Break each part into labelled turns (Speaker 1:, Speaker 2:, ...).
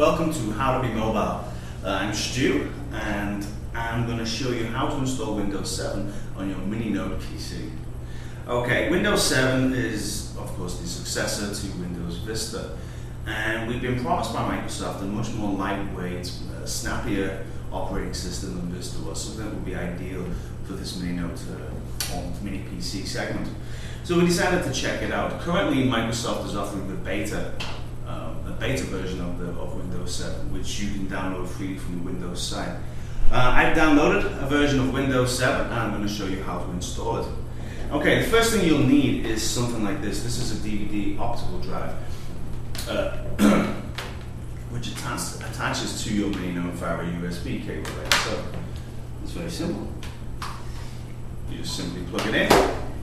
Speaker 1: Welcome to How to Be Mobile. I'm Stu and I'm going to show you how to install Windows 7 on your Mini Note PC. Okay, Windows 7 is of course the successor to Windows Vista, and we've been promised by Microsoft a much more lightweight, snappier operating system than Vista was, something that would be ideal for this Mini Note or Mini PC segment. So we decided to check it out. Currently Microsoft is offering the beta version of Windows 7, which you can download free from the Windows site. I've downloaded a version of Windows 7 and I'm going to show you how to install it. Okay, the first thing you'll need is something like this. This is a DVD optical drive which attaches to your Mini Note via a USB cable. Right? So it's very simple. You just simply plug it in,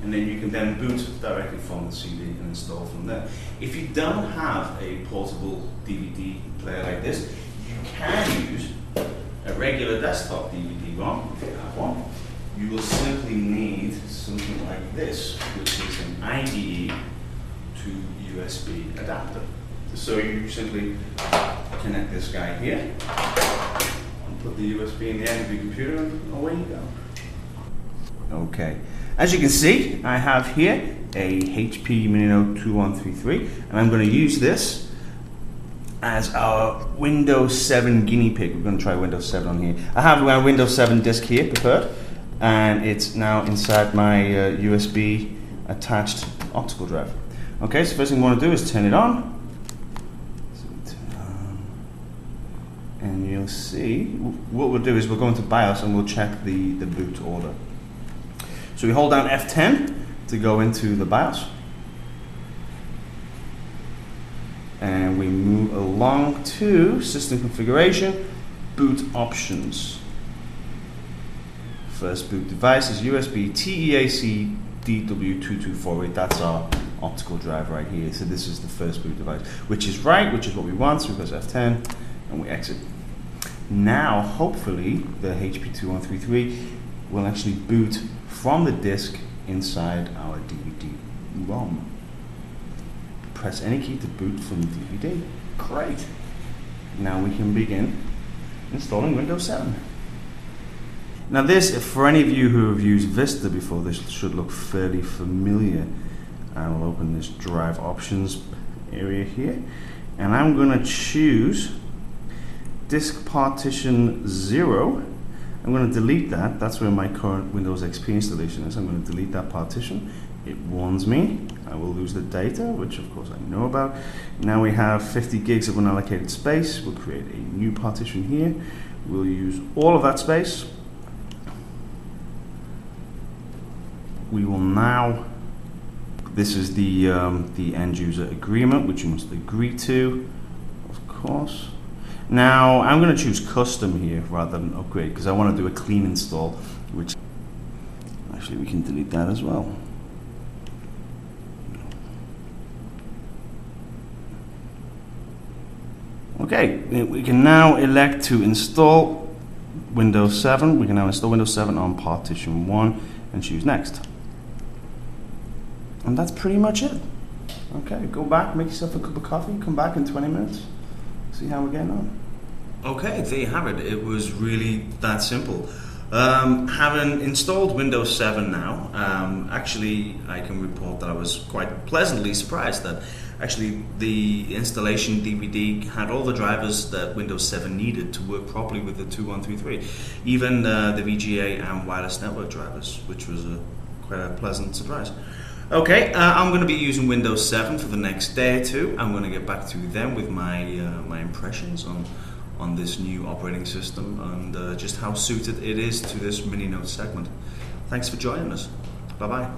Speaker 1: and then you can then boot directly from the CD and install from there. If you don't have a portable DVD player like this, you can use a regular desktop DVD-ROM if you have one. You will simply need something like this, which is an IDE to USB adapter. So you simply connect this guy here and put the USB in the end of your computer and away you go. Okay, as you can see, I have here a HP Mini Note 2133, and I'm going to use this as our Windows 7 guinea pig. We're going to try Windows 7 on here. I have my Windows 7 disk here prepared, and it's now inside my USB attached optical drive. Okay, so first thing we want to do is turn it on. And you'll see, what we'll do is we'll go into BIOS and we'll check the boot order. So we hold down F10 to go into the BIOS, and we move along to System Configuration, Boot Options. First boot device is USB TEAC DW2248. That's our optical drive right here. So this is the first boot device, which is right, which is what we want. So we press F10 and we exit. Now, hopefully, the HP 2133 will actually boot from the disk inside our DVD-ROM. Press any key to boot from the DVD. Great. Now we can begin installing Windows 7. Now this, for any of you who have used Vista before, this should look fairly familiar. I will open this drive options area here, and I'm going to choose disk partition 0. I'm going to delete that. That's where my current Windows XP installation is. I'm going to delete that partition. It warns me I will lose the data, which of course I know about. Now we have 50 gigs of unallocated space. We'll create a new partition here. We'll use all of that space. We will now, this is the end user agreement, which you must agree to, of course. Now I'm going to choose custom here rather than upgrade, because I want to do a clean install, which actually we can delete that as well. Okay, we can now elect to install Windows 7. We can now install Windows 7 on partition 1 and choose next. And that's pretty much it. Okay, go back, make yourself a cup of coffee, come back in 20 minutes, see how we're getting on. Okay, there you have it. It was really that simple. Having installed Windows 7 now, actually I can report that I was quite pleasantly surprised that actually the installation DVD had all the drivers that Windows 7 needed to work properly with the 2133. Even the VGA and wireless network drivers, which was quite a pleasant surprise. Okay, I'm going to be using Windows 7 for the next day or two. I'm going to get back to them with my impressions on this new operating system and just how suited it is to this Mini Note segment. Thanks for joining us. Bye-bye.